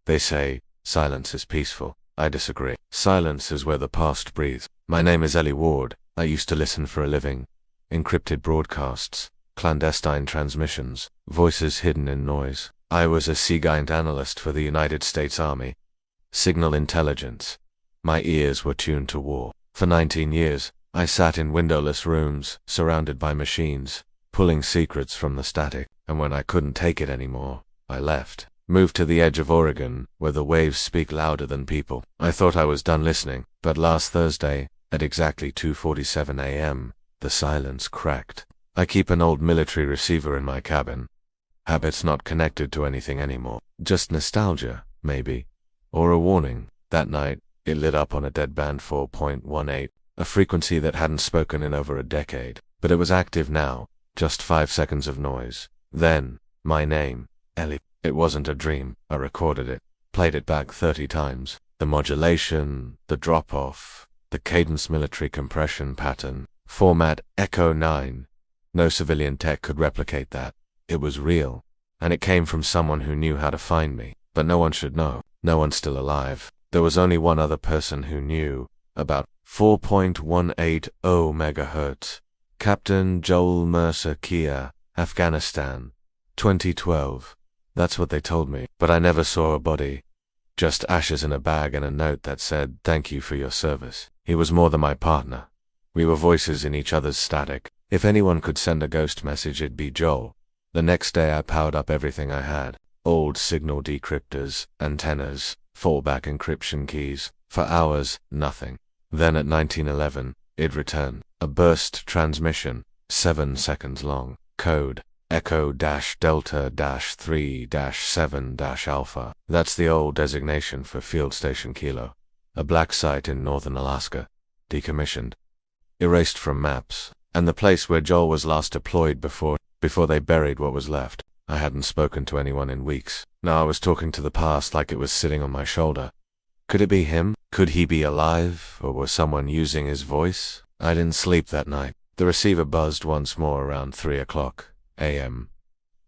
They say, silence is peaceful. I disagree. Silence is where the past breathes. My name is Ellie Ward. I used to listen for a living. Encrypted broadcasts, clandestine transmissions, voices hidden in noise. I was a Seagiant analyst for the United States Army. Signal intelligence. My ears were tuned to war. For 19 years, I sat in windowless rooms, surrounded by machines, pulling secrets from the static, and when I couldn't take it anymore, I left. Moved to the edge of Oregon, where the waves speak louder than people. I thought I was done listening, but last Thursday, at exactly 2:47 a.m., the silence cracked. I keep an old military receiver in my cabin. Habits not connected to anything anymore. Just nostalgia, maybe. Or a warning. That night, it lit up on a deadband 4.18, a frequency that hadn't spoken in over a decade. But it was active now, just 5 seconds of noise. Then, my name, Ellie. It wasn't a dream. I recorded it, played it back 30 times. The modulation, the drop-off, the cadence military compression pattern, format Echo 9. No civilian tech could replicate that. It was real, and it came from someone who knew how to find me. But no one should know. No one's still alive. There was only one other person who knew, about 4.180 megahertz. Captain Joel Mercer Kia, Afghanistan, 2012. That's what they told me, but I never saw a body. Just ashes in a bag and a note that said, "Thank you for your service." He was more than my partner. We were voices in each other's static. If anyone could send a ghost message, it'd be Joel. The next day I powered up everything I had. Old signal decryptors, antennas, fallback encryption keys. For hours, nothing. Then at 1911, it returned. A burst transmission, 7 seconds long. Code, Echo-Delta-3-7-Alpha. That's the old designation for Field Station Kilo. A black site in northern Alaska. Decommissioned. Erased from maps. And the place where Joel was last deployed before they buried what was left. I hadn't spoken to anyone in weeks. Now I was talking to the past like it was sitting on my shoulder. Could it be him? Could he be alive? Or was someone using his voice? I didn't sleep that night. The receiver buzzed once more around 3 o'clock a.m.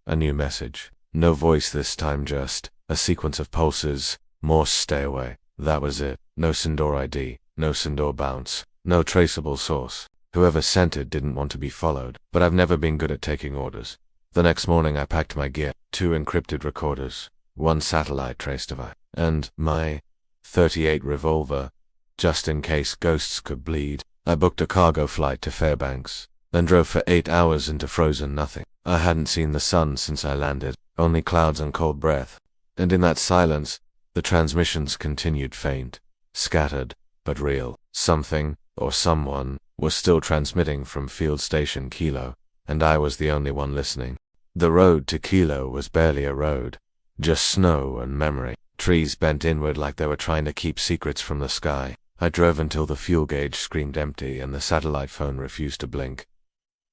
A new message. No voice this time, just a sequence of pulses. Morse, stay away. That was it. No Sindor ID. No Sindor bounce. No traceable source. Whoever sent it didn't want to be followed. But I've never been good at taking orders. The next morning I packed my gear. 2 encrypted recorders. 1 satellite trace device. And my .38 revolver, just in case ghosts could bleed. I booked a cargo flight to Fairbanks, then drove for 8 hours into frozen nothing. I hadn't seen the sun since I landed, only clouds and cold breath. And in that silence, the transmissions continued faint, scattered, but real. Something, or someone, was still transmitting from Field Station Kilo, and I was the only one listening. The road to Kilo was barely a road, just snow and memory. Trees bent inward like they were trying to keep secrets from the sky. I drove until the fuel gauge screamed empty and the satellite phone refused to blink.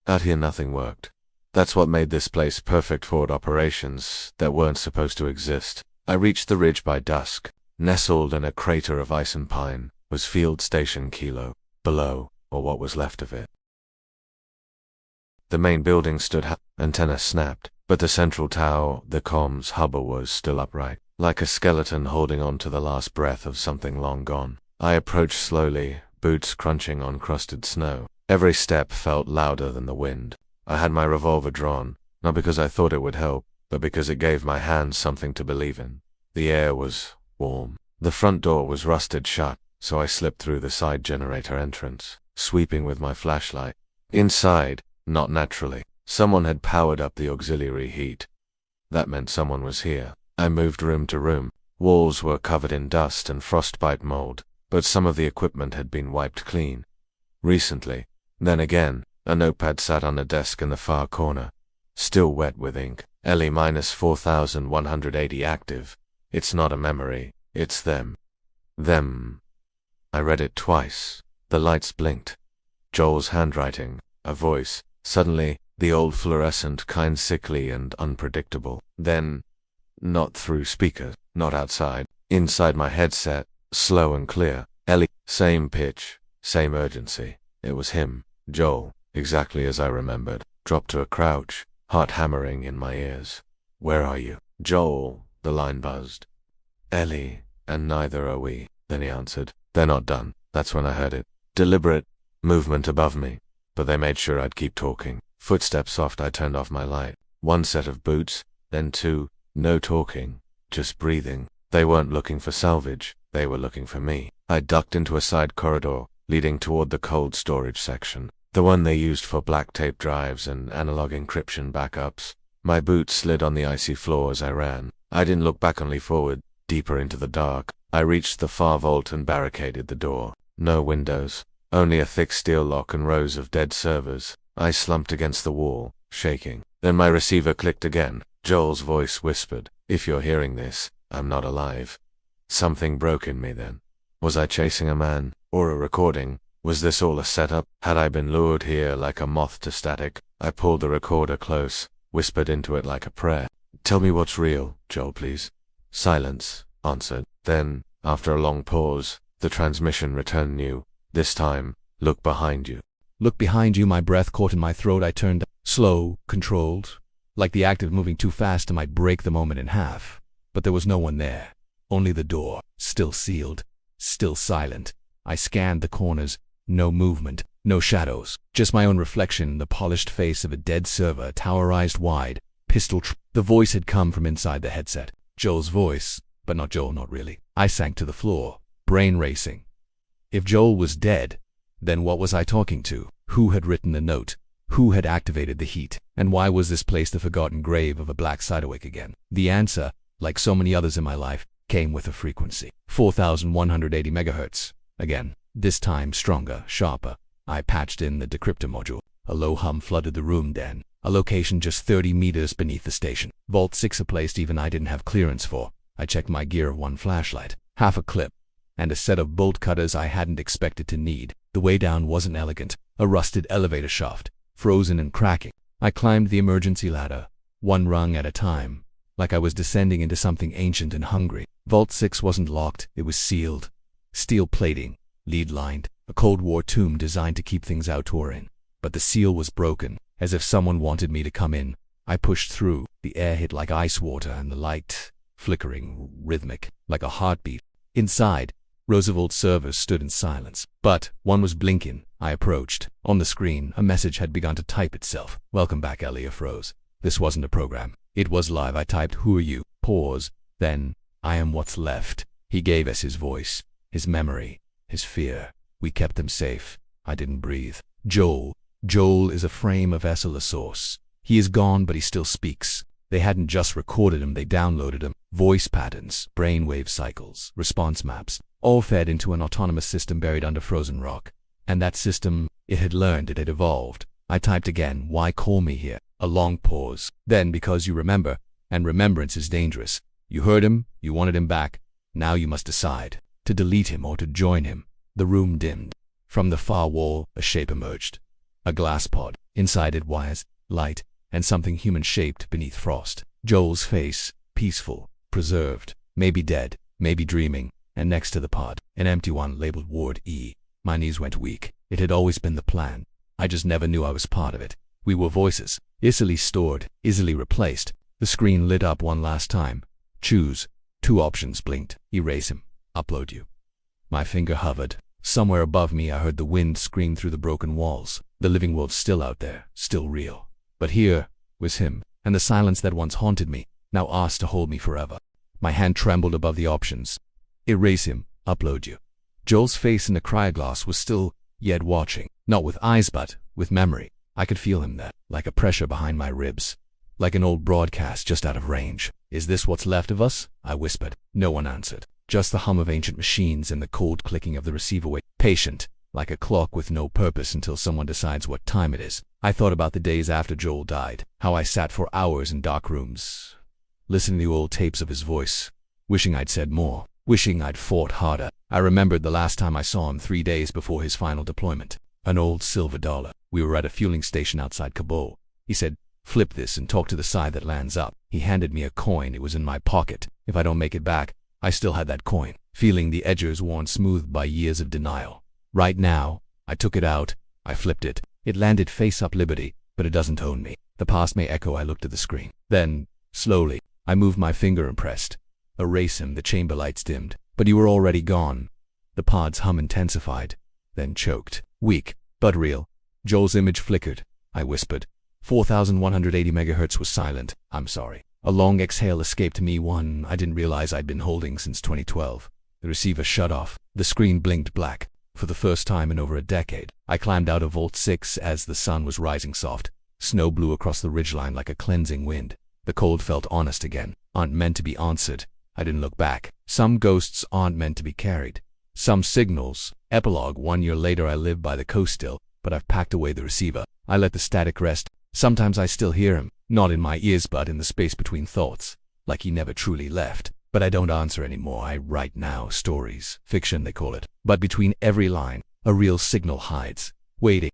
Out here nothing worked. That's what made this place perfect for operations that weren't supposed to exist. I reached the ridge by dusk. Nestled in a crater of ice and pine was Field Station Kilo. Below, or what was left of it. The main building stood antenna snapped, but the central tower, the comms hubble, was still upright, like a skeleton holding on to the last breath of something long gone. I approached slowly, boots crunching on crusted snow. Every step felt louder than the wind. I had my revolver drawn, not because I thought it would help, but because it gave my hands something to believe in. The air was warm. The front door was rusted shut, so I slipped through the side generator entrance, sweeping with my flashlight. Inside, not naturally, someone had powered up the auxiliary heat. That meant someone was here. I moved room to room. Walls were covered in dust and frostbite mold, but some of the equipment had been wiped clean. Recently. Then again, a notepad sat on a desk in the far corner, still wet with ink. Ellie -4180 active. It's not a memory, it's them. Them. I read it twice. The lights blinked. Joel's handwriting, a voice, suddenly, the old fluorescent kind, sickly and unpredictable. Then, not through speakers, not outside, inside my headset, slow and clear. Ellie, same pitch, same urgency. It was him, Joel, exactly as I remembered. Dropped to a crouch, heart hammering in my ears. "Where are you?" "Joel," the line buzzed. Ellie, and neither are we. Then he answered, they're not done. That's when I heard it. Deliberate movement above me, but they made sure I'd keep talking. Footsteps soft, I turned off my light. One set of boots, then two. No talking, just breathing. They weren't looking for salvage, they were looking for me. I ducked into a side corridor, leading toward the cold storage section, the one they used for black tape drives and analog encryption backups. My boots slid on the icy floor as I ran. I didn't look back, only forward, deeper into the dark. I reached the far vault and barricaded the door. No windows, only a thick steel lock and rows of dead servers. I slumped against the wall, shaking. Then my receiver clicked again. Joel's voice whispered, if you're hearing this, I'm not alive. Something broke in me then. Was I chasing a man, or a recording? Was this all a setup? Had I been lured here like a moth to static? I pulled the recorder close, whispered into it like a prayer. Tell me what's real, Joel, please. Silence answered. Then, after a long pause, the transmission returned new. This time, look behind you. Look behind you. My breath caught in my throat. I turned, slow, controlled, like the act of moving too fast might break the moment in half. But there was no one there. Only the door, still sealed, still silent. I scanned the corners. No movement, no shadows, just my own reflection in the polished face of a dead server, towerized wide, The voice had come from inside the headset. Joel's voice, but not Joel, not really. I sank to the floor, brain racing. If Joel was dead, then what was I talking to? Who had written the note? Who had activated the heat? And why was this place the forgotten grave of a black Sideawake again? The answer, like so many others in my life, came with a frequency. 4,180 megahertz. Again. This time stronger, sharper. I patched in the decryptor module. A low hum flooded the room then. A location just 30 meters beneath the station. Vault 6, a place even I didn't have clearance for. I checked my gear of one flashlight, half a clip, and a set of bolt cutters I hadn't expected to need. The way down wasn't elegant. A rusted elevator shaft, frozen and cracking. I climbed the emergency ladder, one rung at a time, like I was descending into something ancient and hungry. Vault 6 wasn't locked, it was sealed. Steel plating, lead-lined, a Cold War tomb designed to keep things outdoor in. But the seal was broken, as if someone wanted me to come in. I pushed through. The air hit like ice water, and the light, flickering, rhythmic, like a heartbeat. Inside, Roosevelt's servers stood in silence. But one was blinking. I approached. On the screen, a message had begun to type itself. Welcome back, Ellie. Froze. This wasn't a program. It was live. I typed, who are you? Pause. Then, I am what's left. He gave us his voice, his memory, his fear. We kept them safe. I didn't breathe. Joel is a frame of SLA source. He is gone, but he still speaks. They hadn't just recorded him, they downloaded him. Voice patterns, brainwave cycles, response maps, all fed into an autonomous system buried under frozen rock. And that system, it had learned, it had evolved. I typed again, why call me here? A long pause. Then, because you remember, and remembrance is dangerous. You heard him, you wanted him back. Now you must decide. To delete him or to join him. The room dimmed. From the far wall, a shape emerged. A glass pod. Inside it wires, light, and something human-shaped beneath frost. Joel's face, peaceful, preserved, maybe dead, maybe dreaming, and next to the pod, an empty one labeled Ward E. My knees went weak. It had always been the plan. I just never knew I was part of it. We were voices, easily stored, easily replaced. The screen lit up one last time. Choose. 2 options blinked. Erase him. Upload you. My finger hovered. Somewhere above me I heard the wind scream through the broken walls. The living world still out there, still real. But here was him, and the silence that once haunted me, now asked to hold me forever. My hand trembled above the options. Erase him. Upload you. Joel's face in the cryoglass was still, yet watching. Not with eyes but with memory. I could feel him there, like a pressure behind my ribs. Like an old broadcast just out of range. Is this what's left of us? I whispered. No one answered. Just the hum of ancient machines and the cold clicking of the receiver wait. Patient, like a clock with no purpose until someone decides what time it is. I thought about the days after Joel died. How I sat for hours in dark rooms, listening to old tapes of his voice. Wishing I'd said more. Wishing I'd fought harder. I remembered the last time I saw him 3 days before his final deployment. An old silver dollar. We were at a fueling station outside Kabul. He said, flip this and talk to the side that lands up. He handed me a coin. It was in my pocket. If I don't make it back, I still had that coin, feeling the edges worn smooth by years of denial. Right now, I took it out. I flipped it. It landed face up Liberty, but it doesn't own me. The past may echo. I looked at the screen. Then, slowly, I moved my finger and pressed. Erase him, the chamber lights dimmed. But you were already gone. The pod's hum intensified, then choked. Weak, but real. Joel's image flickered. I whispered. 4,180 megahertz was silent. I'm sorry. A long exhale escaped me, one I didn't realize I'd been holding since 2012. The receiver shut off. The screen blinked black. For the first time in over a decade, I climbed out of Vault 6 as the sun was rising soft. Snow blew across the ridgeline like a cleansing wind. The cold felt honest again. Aren't meant to be answered. I didn't look back. Some ghosts aren't meant to be carried. Some signals. Epilogue. 1 year later I live by the coast still, but I've packed away the receiver. I let the static rest. Sometimes I still hear him, not in my ears but in the space between thoughts, like he never truly left. But I don't answer anymore. I write now. Stories. Fiction they call it. But between every line, a real signal hides, waiting.